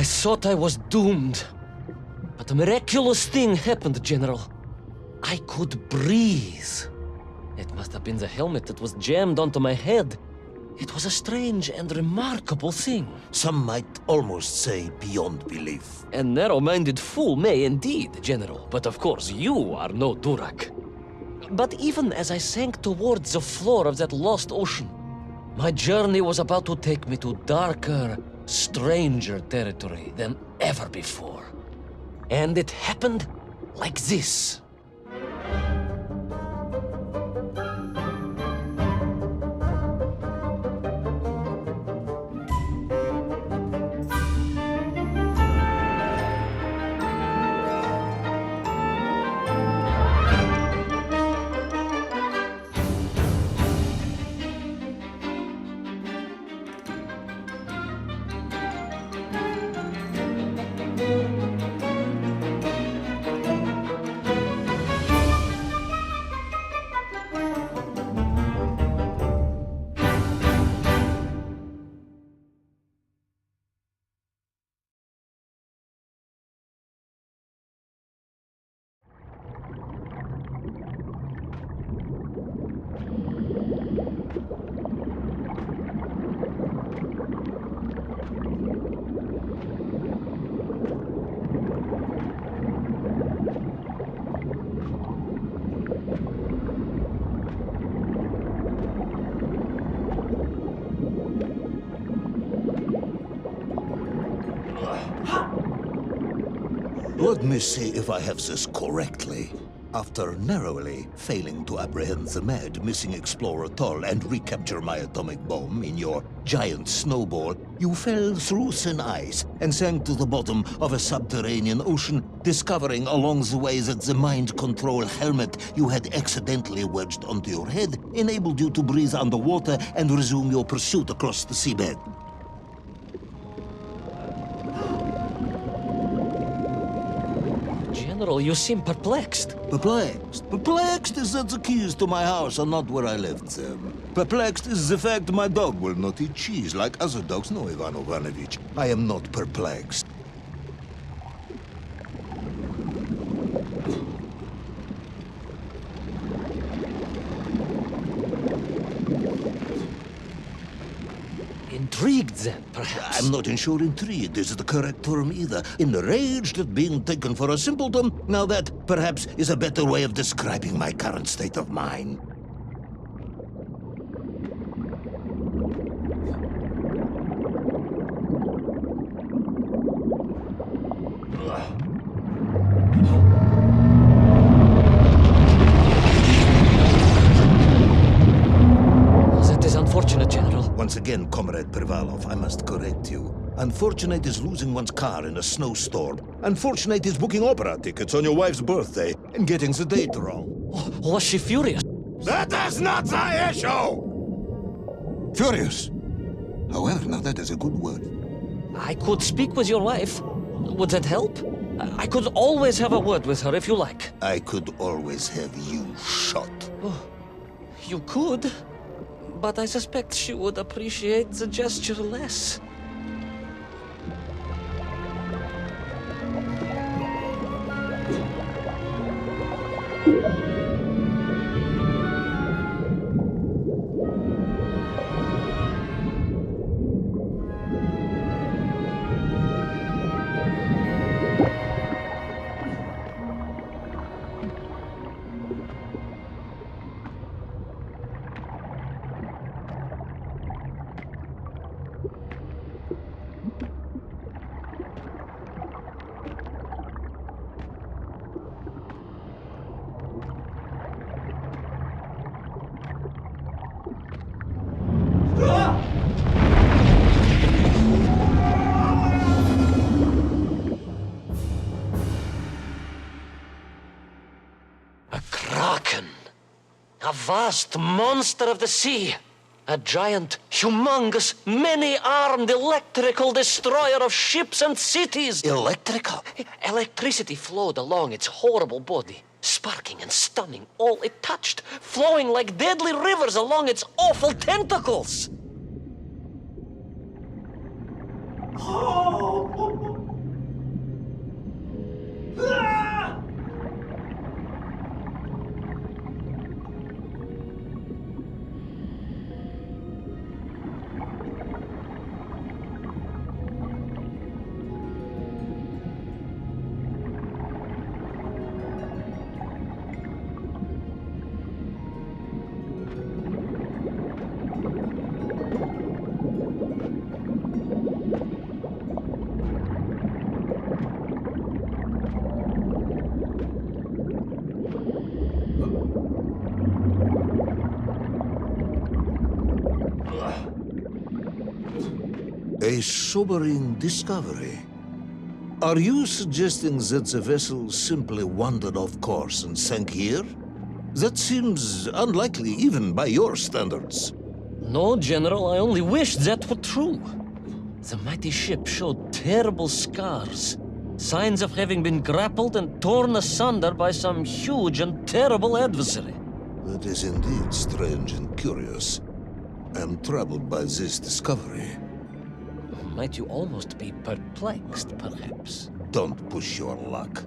I thought I was doomed. But a miraculous thing happened, General. I could breathe. It must have been the helmet that was jammed onto my head. It was a strange and remarkable thing. Some might almost say beyond belief. A narrow-minded fool may indeed, General. But of course, you are no Durak. But even as I sank towards the floor of that lost ocean, my journey was about to take me to darker, stranger territory than ever before. And it happened like this. Let me see if I have this correctly. After narrowly failing to apprehend the mad missing explorer Toll and recapture my atomic bomb in your giant snowball, you fell through thin ice and sank to the bottom of a subterranean ocean, discovering along the way that the mind control helmet you had accidentally wedged onto your head enabled you to breathe underwater and resume your pursuit across the seabed. General, you seem perplexed. Perplexed? Perplexed is that the keys to my house are not where I left them. Perplexed is the fact my dog will not eat cheese like other dogs. No, Ivan Ivanovich, I am not perplexed. Intrigued, then, perhaps? I'm not sure intrigued is the correct term either. Enraged at being taken for a simpleton? Now that, perhaps, is a better way of describing my current state of mind. That is unfortunate, General. Once again, Comrade Privalov, I must correct you. Unfortunate is losing one's car in a snowstorm. Unfortunate is booking opera tickets on your wife's birthday and getting the date wrong. Was she furious? That is not the issue! Furious. However, now that is a good word. I could speak with your wife. Would that help? I could always have a word with her if you like. I could always have you shot. Oh, you could, but I suspect she would appreciate the gesture less. A vast monster of the sea. A giant, humongous, many-armed electrical destroyer of ships and cities. Electrical? Electricity flowed along its horrible body, sparking and stunning all it touched, flowing like deadly rivers along its awful tentacles. Oh! A sobering discovery. Are you suggesting that the vessel simply wandered off course and sank here? That seems unlikely even by your standards. No, General, I only wished that were true. The mighty ship showed terrible scars, signs of having been grappled and torn asunder by some huge and terrible adversary. That is indeed strange and curious. I am troubled by this discovery. Might you almost be perplexed, perhaps? Don't push your luck.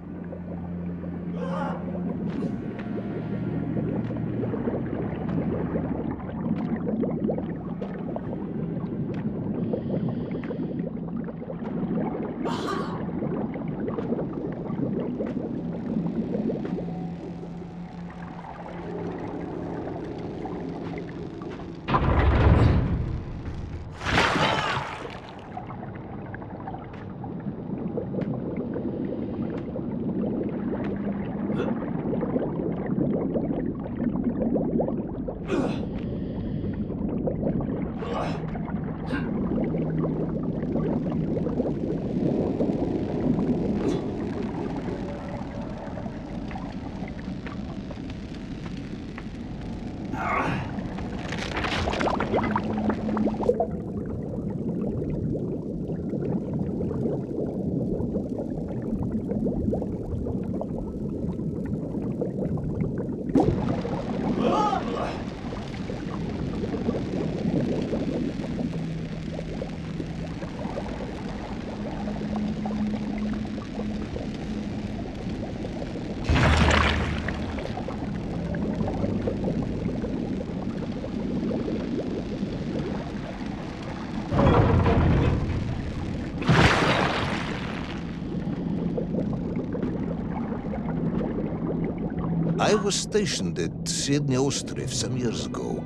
I was stationed at Sydney Ostrov some years ago.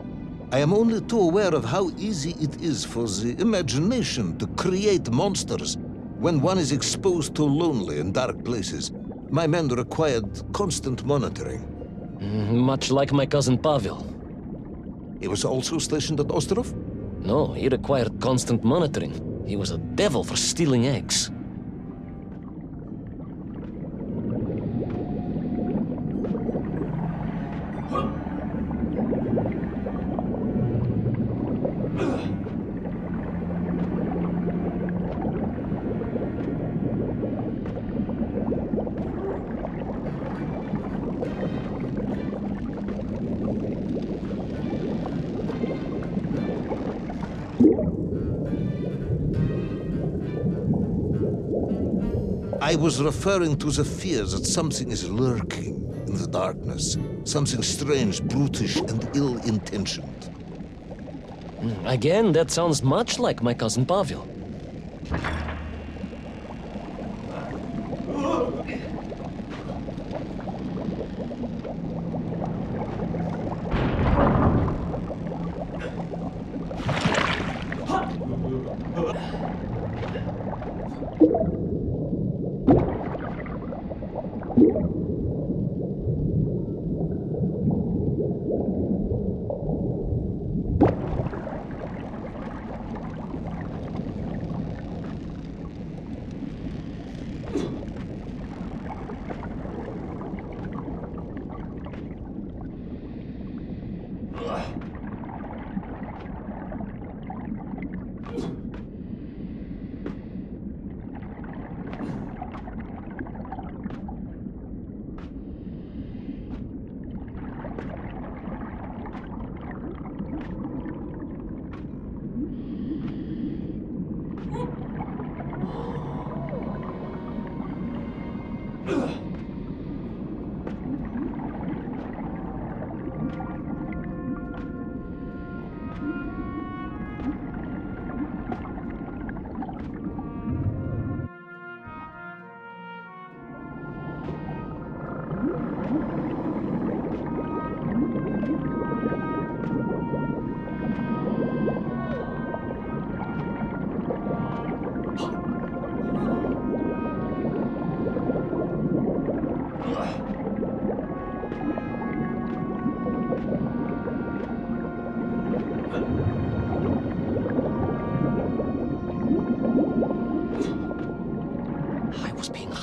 I am only too aware of how easy it is for the imagination to create monsters when one is exposed to lonely and dark places. My men required constant monitoring. Much like my cousin Pavel. He was also stationed at Ostrov? No, he required constant monitoring. He was a devil for stealing eggs. I was referring to the fear that something is lurking in the darkness. Something strange, brutish, and ill-intentioned. Again, that sounds much like my cousin Pavel.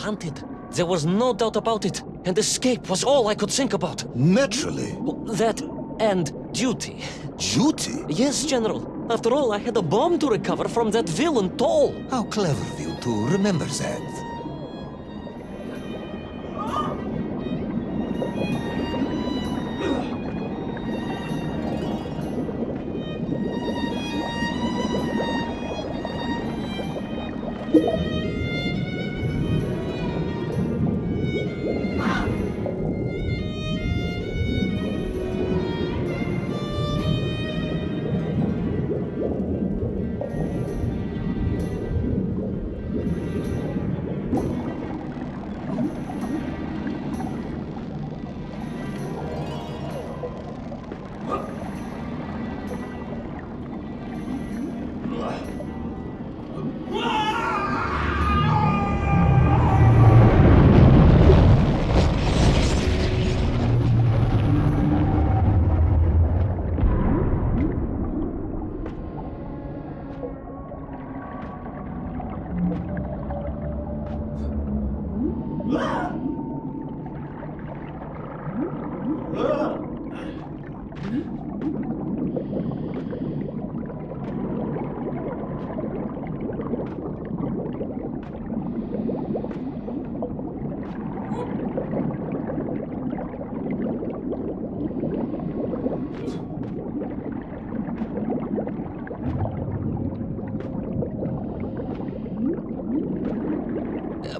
haunted. There was no doubt about it, and escape was all I could think about. Naturally. That and duty. Duty? Yes, General. After all, I had a bomb to recover from that villain Toll. How clever of you to remember that.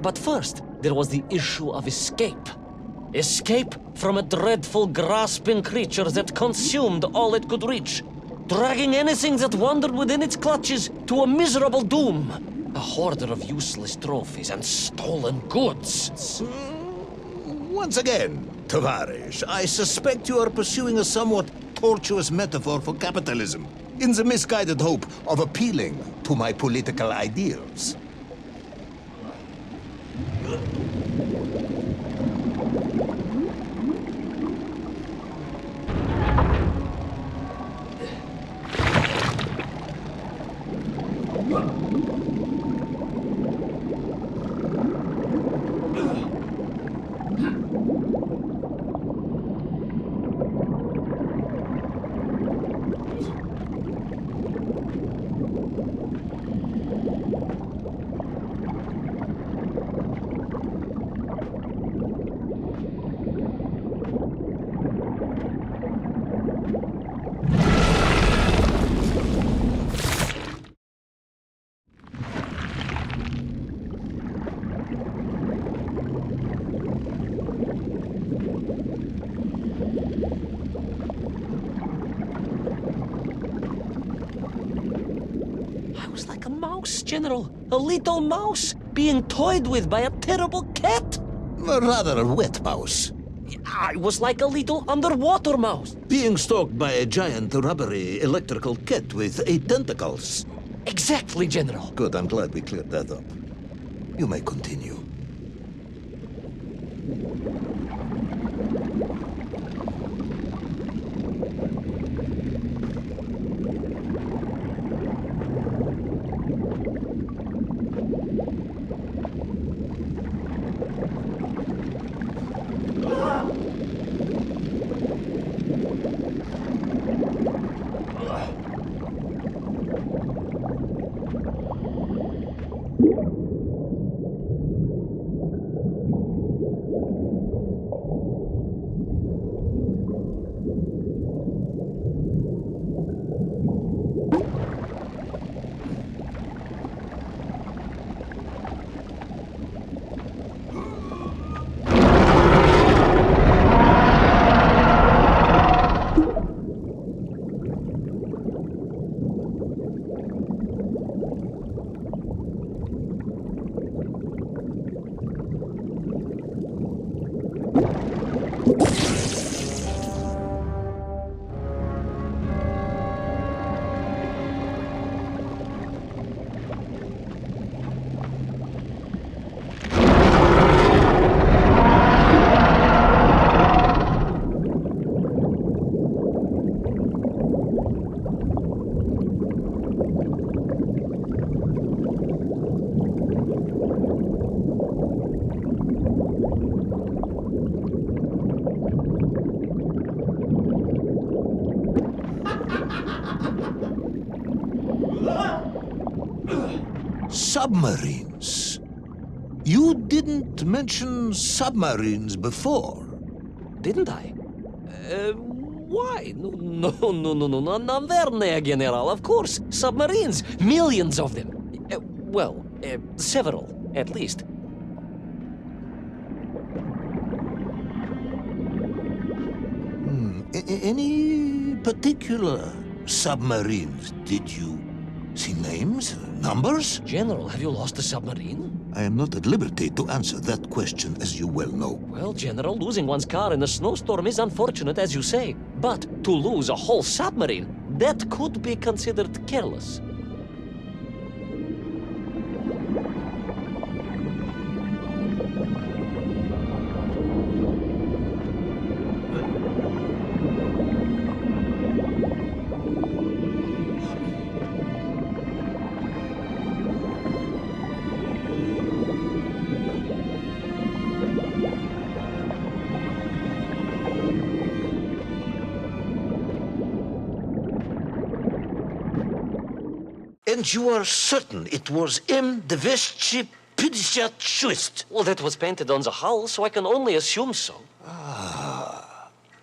But first, there was the issue of escape. Escape from a dreadful, grasping creature that consumed all it could reach, dragging anything that wandered within its clutches to a miserable doom. A hoarder of useless trophies and stolen goods. Once again, Tavarish, I suspect you are pursuing a somewhat tortuous metaphor for capitalism, in the misguided hope of appealing to my political ideals. I was like a mouse, General. A little mouse being toyed with by a terrible cat. Rather a wet mouse. I was like a little underwater mouse. Being stalked by a giant rubbery electrical cat with 8 tentacles. Exactly, General. Good, I'm glad we cleared that up. You may continue. Submarines. You didn't mention submarines before. Didn't I? Why? No, Verne, General, of course. Submarines. Millions of them. Several, at least. Any particular submarines? Did you see names, numbers? General, have you lost a submarine? I am not at liberty to answer that question, as you well know. Well, General, losing one's car in a snowstorm is unfortunate, as you say. But to lose a whole submarine, that could be considered careless. And you are certain it was M256? Well, that was painted on the hull, so I can only assume so.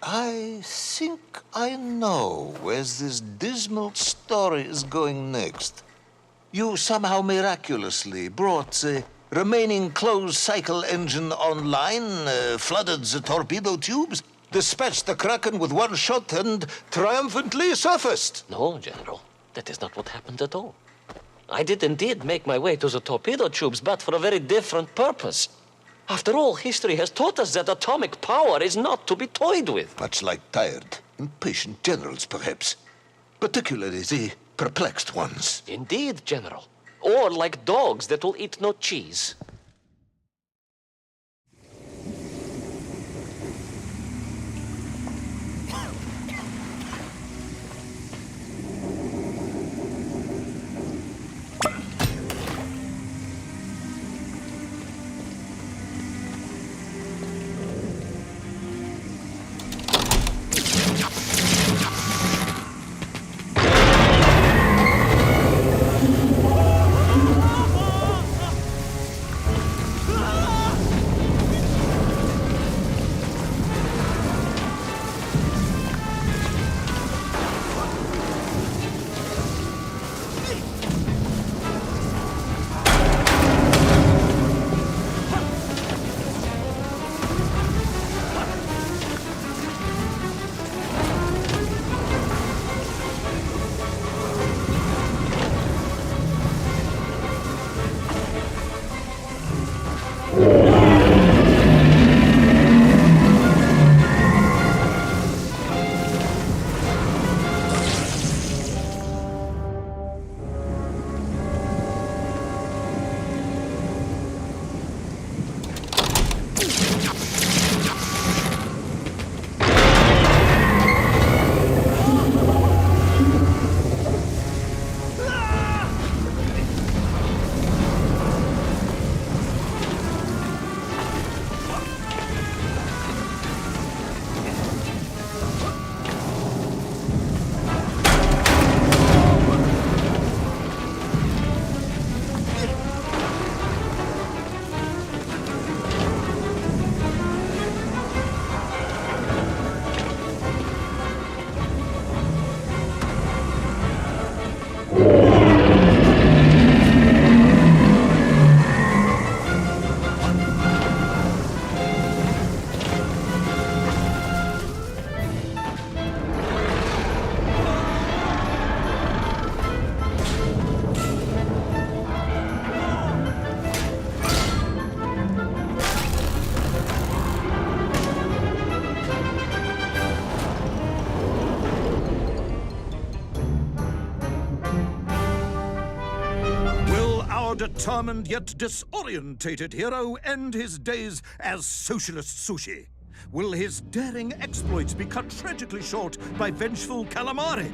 I think I know where this dismal story is going next. You somehow miraculously brought the remaining closed cycle engine online, flooded the torpedo tubes, dispatched the Kraken with one shot, and triumphantly surfaced. No, General. That is not what happened at all. I did indeed make my way to the torpedo tubes, but for a very different purpose. After all, history has taught us that atomic power is not to be toyed with. Much like tired, impatient generals, perhaps. Particularly the perplexed ones. Indeed, General. Or like dogs that will eat no cheese. Determined yet disorientated hero end his days as socialist sushi? Will his daring exploits be cut tragically short by vengeful calamari?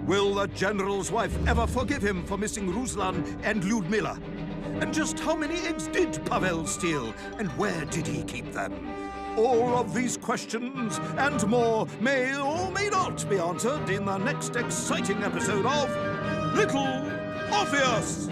Will the general's wife ever forgive him for missing Ruslan and Lyudmila? And just how many eggs did Pavel steal, and where did he keep them? All of these questions and more may or may not be answered in the next exciting episode of Little Orpheus!